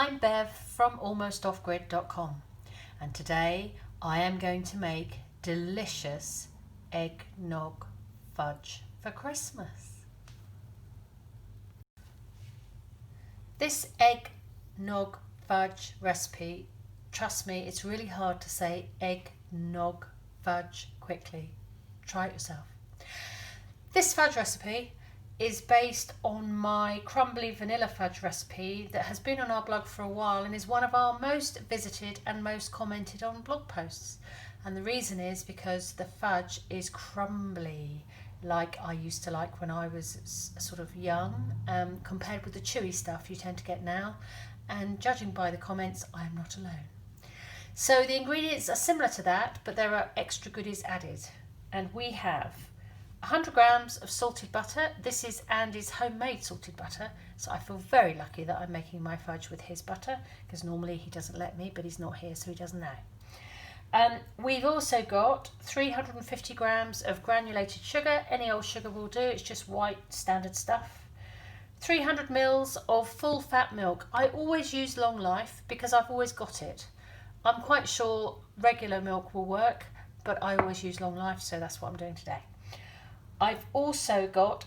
I'm Bev from almostoffgrid.com, and today I am going to make delicious eggnog fudge for Christmas. This eggnog fudge recipe, trust me, it's really hard to say eggnog fudge quickly. Try it yourself. This fudge recipe is based on my Crumbly Vanilla Fudge recipe that has been on our blog for a while and is one of our most visited and most commented on blog posts. And the reason is because the fudge is crumbly, like I used to like when I was sort of young, compared with the chewy stuff you tend to get now. And judging by the comments, I am not alone. So the ingredients are similar to that, but there are extra goodies added. And we have 100 grams of salted butter. This is Andy's homemade salted butter, so I feel very lucky that I'm making my fudge with his butter, because normally he doesn't let me, but he's not here, so he doesn't know. We've also got 350 grams of granulated sugar. Any old sugar will do, it's just white standard stuff. 300 mils of full fat milk. I always use Long Life because I've always got it. I'm quite sure regular milk will work, but I always use Long Life, so that's what I'm doing today. I've also got,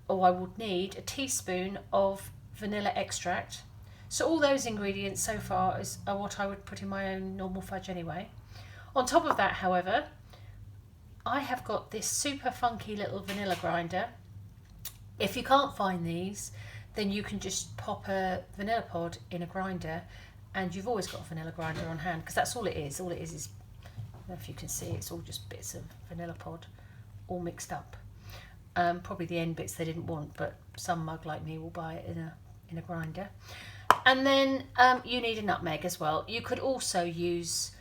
or I would need, a teaspoon of vanilla extract. So all those ingredients so far are what I would put in my own normal fudge anyway. On top of that, however, I have got this super funky little vanilla grinder. If you can't find these, then you can just pop a vanilla pod in a grinder, and you've always got a vanilla grinder on hand, because that's all it is. All it is, I don't know if you can see, it's all just bits of vanilla pod all mixed up. Probably the end bits they didn't want, but some mug like me will buy it in a grinder. And then you need a nutmeg as well. You could also use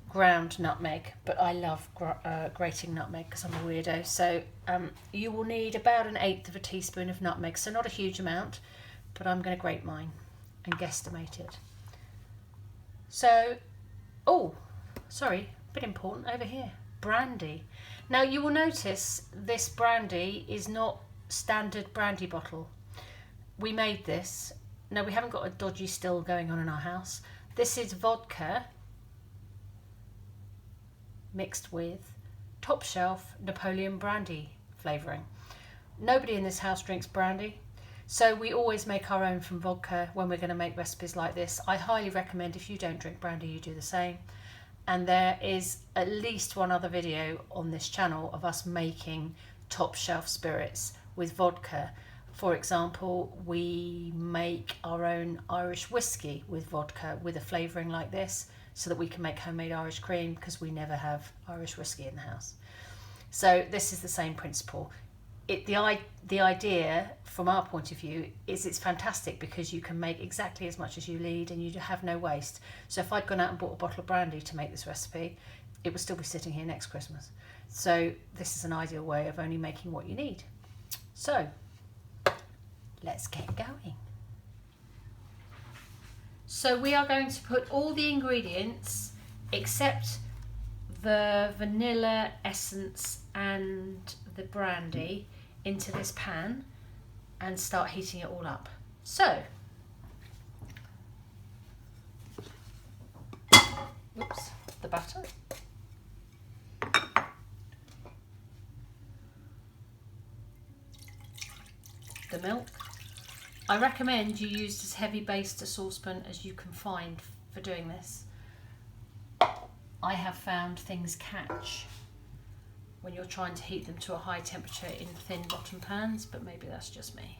ground nutmeg, but I love grating nutmeg because I'm a weirdo. So you will need about 1/8 of a teaspoon of nutmeg, so not a huge amount, but I'm going to grate mine and guesstimate it. So, oh, sorry, a bit important over here, brandy. Now you will notice this brandy is not standard brandy bottle. We made this. No, we haven't got a dodgy still going on in our house. This is vodka mixed with top shelf Napoleon brandy flavouring. Nobody in this house drinks brandy, so we always make our own from vodka when we're going to make recipes like this. I highly recommend, if you don't drink brandy, you do the same. And there is at least one other video on this channel of us making top shelf spirits with vodka. For example, we make our own Irish whiskey with vodka with a flavouring like this, so that we can make homemade Irish cream, because we never have Irish whiskey in the house. So this is the same principle. The idea from our point of view is it's fantastic because you can make exactly as much as you need and you have no waste. So if I'd gone out and bought a bottle of brandy to make this recipe, it would still be sitting here next Christmas. So this is an ideal way of only making what you need. So let's get going. So we are going to put all the ingredients except the vanilla essence and the brandy into this pan and start heating it all up. So, oops, the butter, the milk. I recommend you use as heavy based a saucepan as you can find for doing this. I have found things catch when you're trying to heat them to a high temperature in thin bottom pans, but maybe that's just me.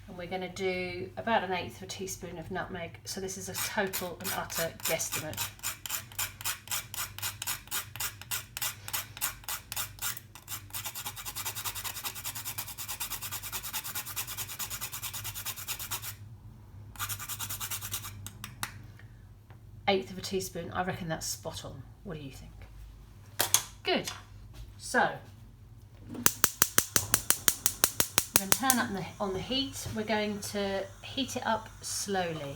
And we're going to do about 1/8 of a teaspoon of nutmeg, so this is a total and utter guesstimate. Eighth of a teaspoon, I reckon that's spot on. What do you think? Good. So we're going to turn up on the heat. We're going to heat it up slowly.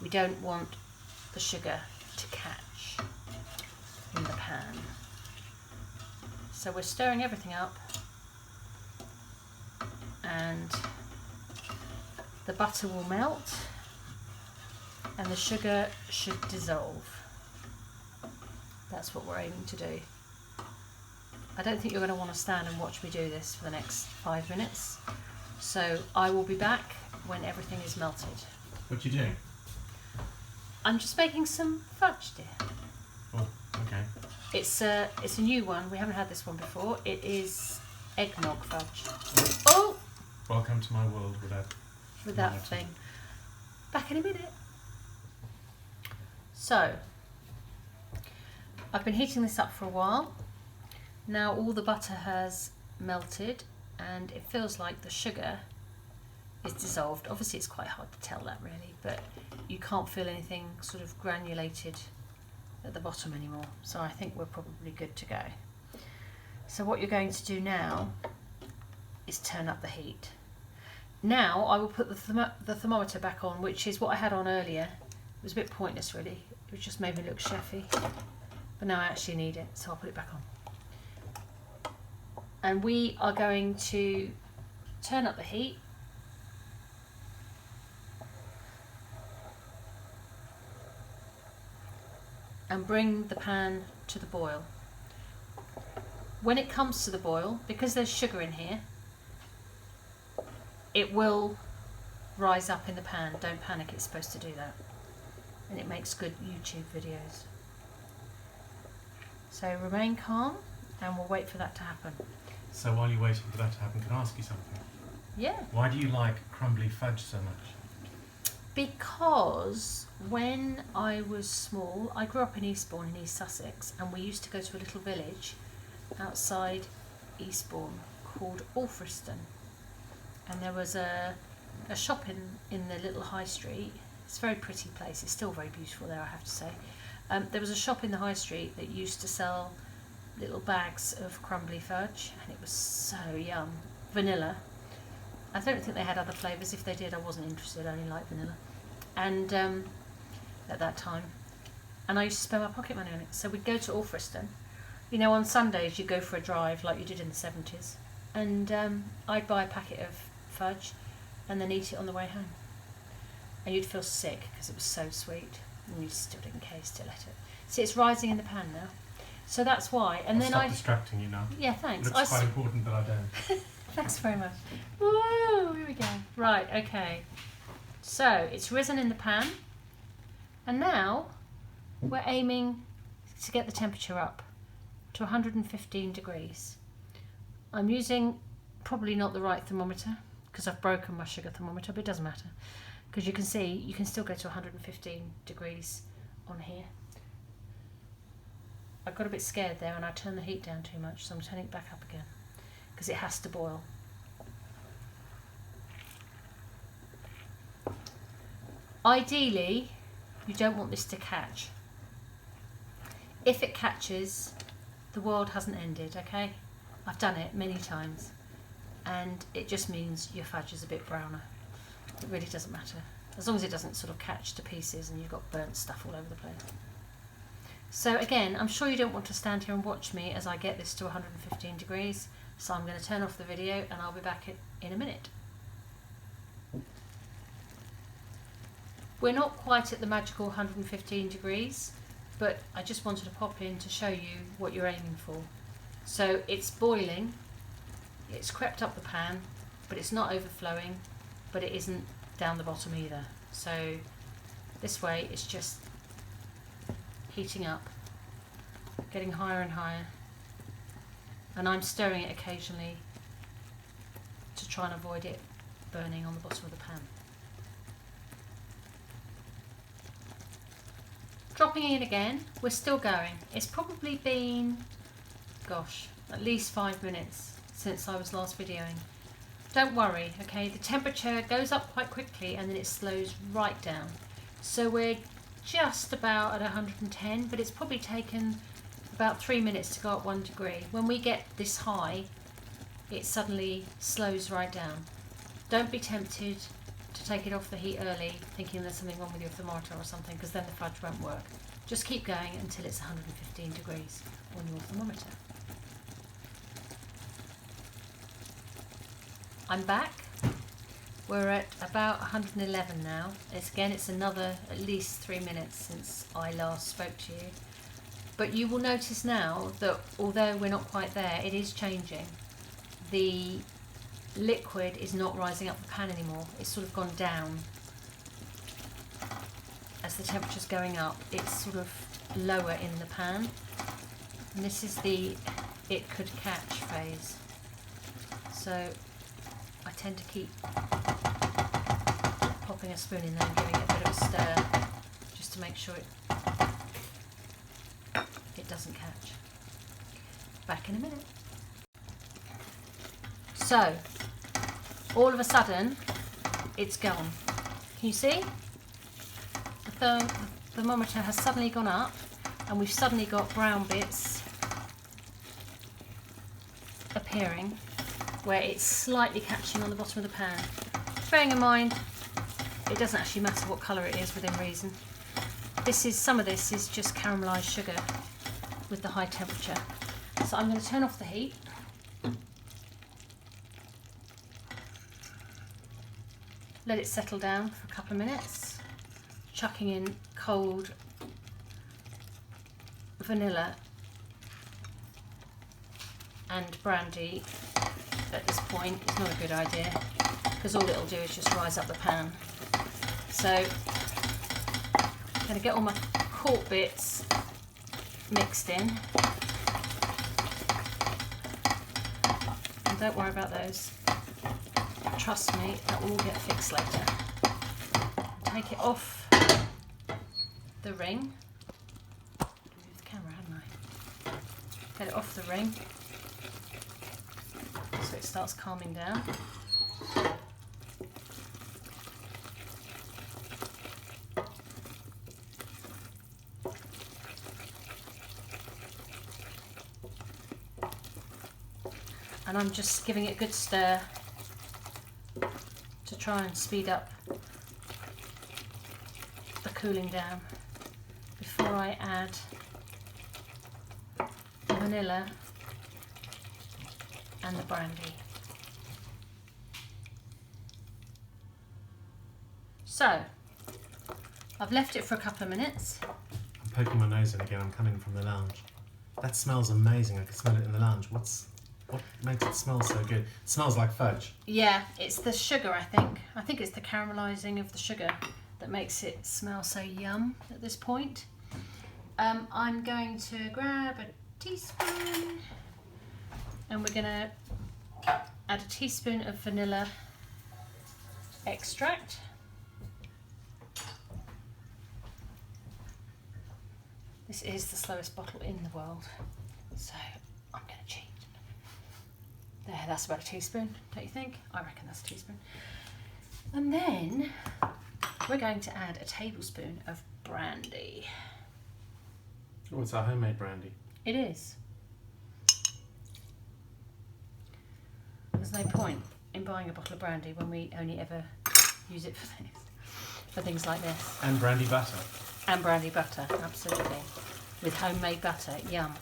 We don't want the sugar to catch. in the pan. So we're stirring everything up, and the butter will melt and the sugar should dissolve. That's what we're aiming to do. I don't think you're going to want to stand and watch me do this for the next 5 minutes. So I will be back when everything is melted. What are you doing? I'm just making some fudge, dear. Oh, okay. It's a new one. We haven't had this one before. It is eggnog fudge. Oh! Welcome to my world with that thing. Back in a minute. So, I've been heating this up for a while. Now all the butter has melted and it feels like the sugar is dissolved. Obviously it's quite hard to tell that really, but you can't feel anything sort of granulated at the bottom anymore. So I think we're probably good to go. So what you're going to do now is turn up the heat. Now I will put the thermometer back on, which is what I had on earlier. It was a bit pointless really. It just made me look chefy. But now I actually need it, so I'll put it back on. And we are going to turn up the heat. And bring the pan to the boil. When it comes to the boil, because there's sugar in here, it will rise up in the pan. Don't panic, it's supposed to do that. And it makes good YouTube videos. So remain calm and we'll wait for that to happen. So while you're waiting for that to happen, can I ask you something? Yeah. Why do you like crumbly fudge so much? Because when I was small, I grew up in Eastbourne in East Sussex, and we used to go to a little village outside Eastbourne called Alfriston. And there was a shop in the little high street. It's a very pretty place. It's still very beautiful there, I have to say. There was a shop in the high street that used to sell little bags of crumbly fudge, and it was so yum. Vanilla. I don't think they had other flavours. If they did, I wasn't interested. I only liked vanilla. And at that time. And I used to spend my pocket money on it. So we'd go to Alfriston. You know, on Sundays you go for a drive like you did in the 70s. And I'd buy a packet of fudge and then eat it on the way home. And you'd feel sick because it was so sweet. And you still didn't care, still ate it. See, it's rising in the pan now. So that's why. And I'll then stop distracting you now. Yeah, thanks. It looks quite important that I don't. Thanks very much. Woo, here we go. Right, okay. So it's risen in the pan. And now we're aiming to get the temperature up to 115 degrees. I'm using probably not the right thermometer because I've broken my sugar thermometer, but it doesn't matter. Because you can see, you can still go to 115 degrees on here. I got a bit scared there and I turned the heat down too much, so I'm turning it back up again because it has to boil. Ideally, you don't want this to catch. If it catches, the world hasn't ended, okay? I've done it many times and it just means your fudge is a bit browner. It really doesn't matter, as long as it doesn't sort of catch to pieces and you've got burnt stuff all over the place. So again, I'm sure you don't want to stand here and watch me as I get this to 115 degrees, so I'm going to turn off the video and I'll be back in a minute. We're not quite at the magical 115 degrees, but I just wanted to pop in to show you what you're aiming for. So it's boiling, it's crept up the pan, but it's not overflowing, but it isn't down the bottom either. So this way it's just heating up, getting higher and higher, and I'm stirring it occasionally to try and avoid it burning on the bottom of the pan. Dropping in again, we're still going. It's probably been, gosh, at least 5 minutes since I was last videoing. Don't worry, okay, the temperature goes up quite quickly and then it slows right down. So we're just about at 110, but it's probably taken about 3 minutes to go up 1 degree. When we get this high, it suddenly slows right down. Don't be tempted to take it off the heat early thinking there's something wrong with your thermometer or something, because then the fudge won't work. Just keep going until it's 115 degrees on your thermometer. I'm back. We're at about 111 now. It's another at least 3 minutes since I last spoke to you. But you will notice now that although we're not quite there, it is changing. The liquid is not rising up the pan anymore. It's sort of gone down. As the temperature's going up, it's sort of lower in the pan. And this is the it could catch phase. So I tend to keep popping a spoon in there and giving it a bit of a stir just to make sure it doesn't catch. Back in a minute. So all of a sudden it's gone. Can you see? The thermometer has suddenly gone up and we've suddenly got brown bits appearing where it's slightly catching on the bottom of the pan. Bearing in mind, it doesn't actually matter what colour it is within reason. Some of this is just caramelised sugar with the high temperature. So I'm going to turn off the heat. Let it settle down for a couple of minutes. Chucking in cold vanilla and brandy at this point is not a good idea because all it'll do is just rise up the pan. So I'm going to get all my cork bits mixed in. And don't worry about those. Trust me, that will all get fixed later. Take it off the ring. Move the camera, hadn't I? Get it off the ring so it starts calming down. And I'm just giving it a good stir to try and speed up the cooling down before I add the vanilla and the brandy. So I've left it for a couple of minutes. I'm poking my nose in again. I'm coming from the lounge. That smells amazing. I can smell it in the lounge. What makes it smell so good? It smells like fudge. Yeah, it's the sugar, I think. I think it's the caramelising of the sugar that makes it smell so yum at this point. I'm going to grab a teaspoon and we're going to add a teaspoon of vanilla extract. This is the slowest bottle in the world, so I'm going to cheat. There, that's about a teaspoon, don't you think? I reckon that's a teaspoon. And then we're going to add a tablespoon of brandy. Oh, it's our homemade brandy. It is. There's no point in buying a bottle of brandy when we only ever use it for things like this. And brandy butter. And brandy butter, absolutely. With homemade butter, yum.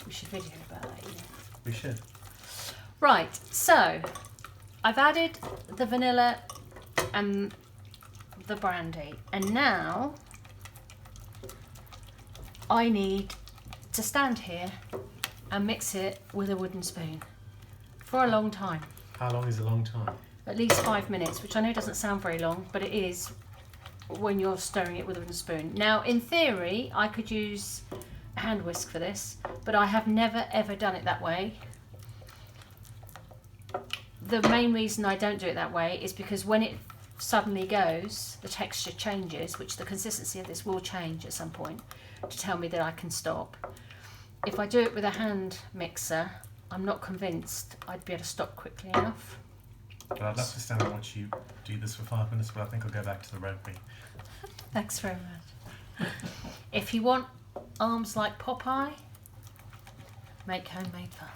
We should video about that, yeah. We should. Right, so I've added the vanilla and the brandy, and now I need to stand here and mix it with a wooden spoon for a long time. How long is a long time? At least 5 minutes, which I know doesn't sound very long, but it is when you're stirring it with a wooden spoon. Now, in theory, I could use a hand whisk for this, but I have never ever done it that way. The main reason I don't do it that way is because when it suddenly goes, the texture changes, which the consistency of this will change at some point to tell me that I can stop. If I do it with a hand mixer, I'm not convinced I'd be able to stop quickly enough. But I'd love to stand and watch you do this for 5 minutes, but I think I'll go back to the rugby. Thanks very much. If you want arms like Popeye, make homemade fudge.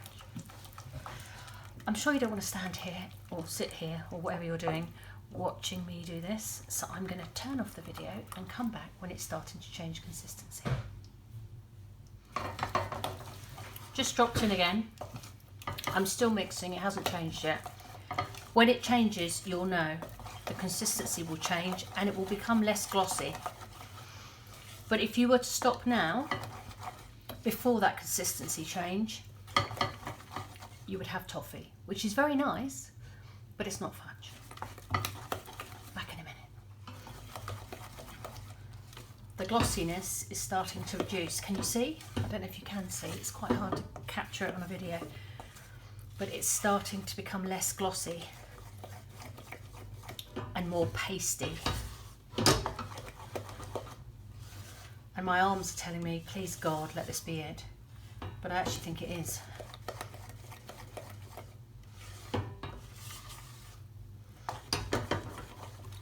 I'm sure you don't want to stand here or sit here or whatever you're doing watching me do this, so I'm going to turn off the video and come back when it's starting to change consistency. Just dropped in again. I'm still mixing, it hasn't changed yet. When it changes, you'll know. The consistency will change and it will become less glossy. But if you were to stop now, before that consistency change, you would have toffee, which is very nice, but it's not fudge. Back in a minute. The glossiness is starting to reduce. Can you see? I don't know if you can see. It's quite hard to capture it on a video, but it's starting to become less glossy and more pasty. And my arms are telling me, please God, let this be it. But I actually think it is.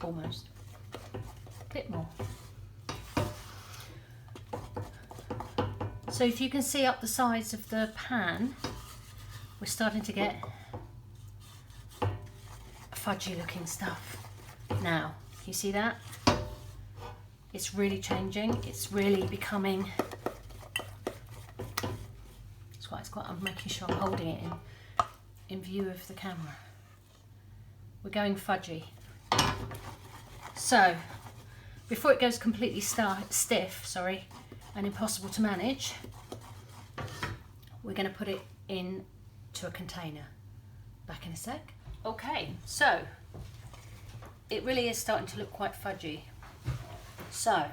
Almost. A bit more. So if you can see up the sides of the pan, we're starting to get fudgy looking stuff. Now, you see that? It's really changing. It's really becoming. I'm making sure I'm holding it in view of the camera. We're going fudgy. So, before it goes completely stiff, and impossible to manage, we're going to put it into a container. Back in a sec. Okay, so it really is starting to look quite fudgy. So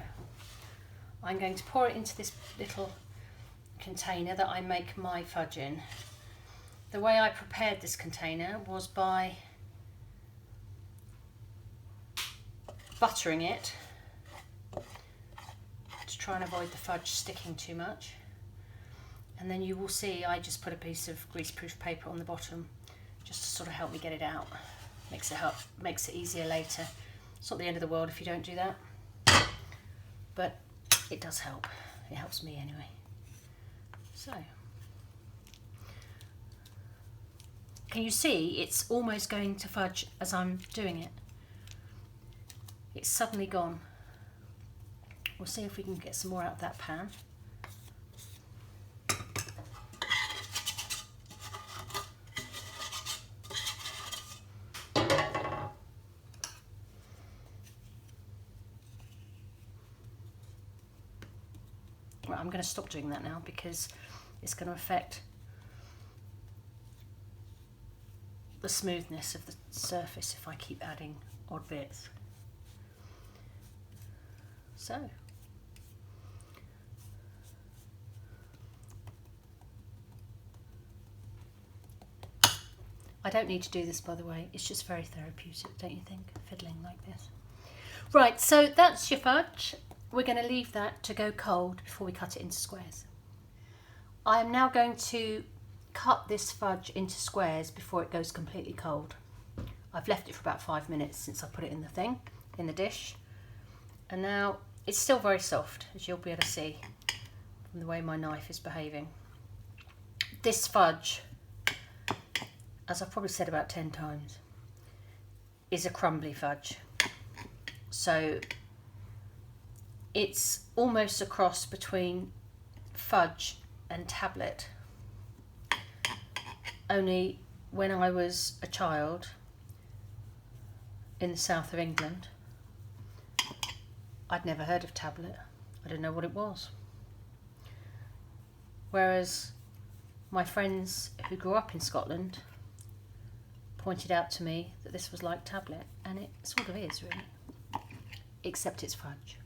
I'm going to pour it into this little container that I make my fudge in. The way I prepared this container was by buttering it to try and avoid the fudge sticking too much. And then you will see I just put a piece of greaseproof paper on the bottom just to sort of help me get it out. Makes it easier later. It's not the end of the world if you don't do that, but it does help. It helps me anyway. So, can you see it's almost going to fudge as I'm doing it? It's suddenly gone. We'll see if we can get some more out of that pan. Right, I'm going to stop doing that now because it's going to affect the smoothness of the surface if I keep adding odd bits. So, I don't need to do this, by the way. It's just very therapeutic, don't you think? Fiddling like this. Right, so that's your fudge. We're going to leave that to go cold before we cut it into squares. I am now going to cut this fudge into squares before it goes completely cold. I've left it for about 5 minutes since I put it in the dish. And now it's still very soft, as you'll be able to see from the way my knife is behaving. This fudge, as I've probably said about 10 times, is a crumbly fudge. So it's almost a cross between fudge and tablet. Only when I was a child in the south of England, I'd never heard of tablet. I didn't know what it was. Whereas my friends who grew up in Scotland pointed out to me that this was like tablet, and it sort of is really, except it's fudge.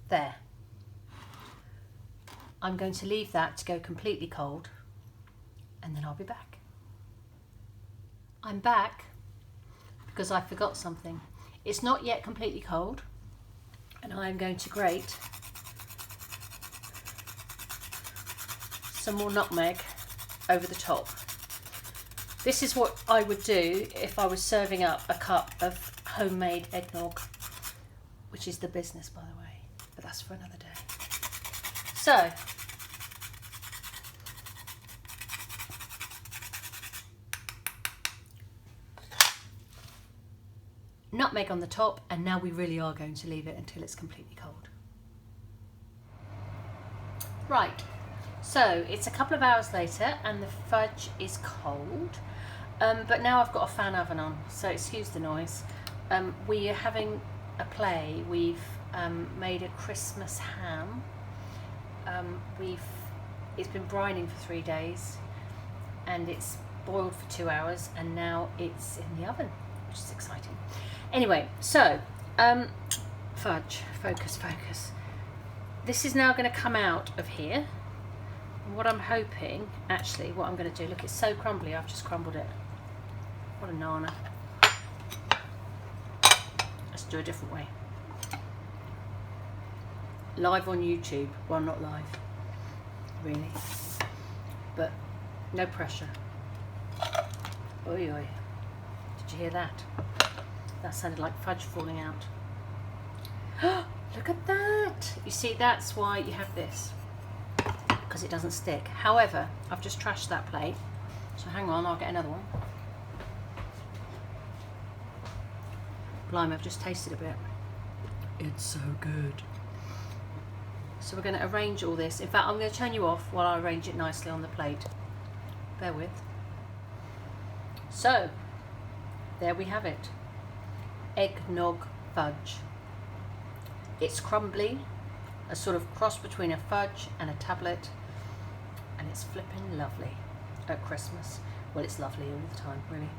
There. I'm going to leave that to go completely cold and then I'll be back. I'm back because I forgot something. It's not yet completely cold and I'm going to grate some more nutmeg over the top. This is what I would do if I was serving up a cup of homemade eggnog, which is the business, by the way, but that's for another day. So, nutmeg on the top, and now we really are going to leave it until it's completely cold. Right, so it's a couple of hours later and the fudge is cold, but now I've got a fan oven on, so excuse the noise. We are having a play. We've made a Christmas ham. It's been brining for 3 days and it's boiled for 2 hours, and now it's in the oven, which is exciting. Anyway, so fudge, focus. This is now going to come out of here. And what I'm hoping, actually, what I'm going to do, look, it's so crumbly, I've just crumbled it. What a nana. Let's do a different way. Live on YouTube. Well, not live, really, but no pressure. Oi, oi. Did you hear that? That sounded like fudge falling out. Look at that! You see, that's why you have this, because it doesn't stick. However, I've just trashed that plate, so hang on, I'll get another one. Blimey, I've just tasted a bit. It's so good. So we're going to arrange all this. In fact, I'm going to turn you off while I arrange it nicely on the plate. Bear with. So, there we have it. Eggnog fudge. It's crumbly, a sort of cross between a fudge and a tablet, and it's flipping lovely at Christmas. Well, it's lovely all the time, really.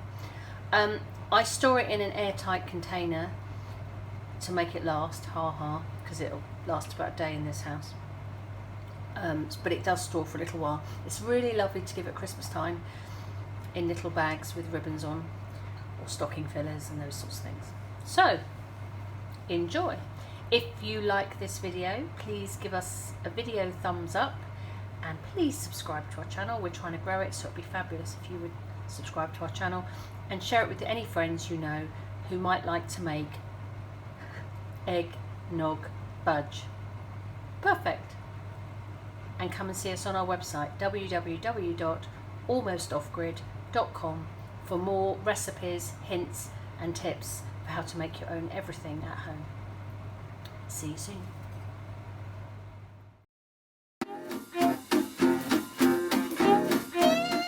I store it in an airtight container to make it last, because it'll last about a day in this house. But it does store for a little while. It's really lovely to give at Christmas time in little bags with ribbons on, or stocking fillers and those sorts of things. So, enjoy. If you like this video, please give us a video thumbs up, and please subscribe to our channel. We're trying to grow it, so it'd be fabulous if you would subscribe to our channel and share it with any friends you know who might like to make eggnog fudge. Perfect. And come and see us on our website, www.almostoffgrid.com, for more recipes, hints and tips for how to make your own everything at home. See you soon.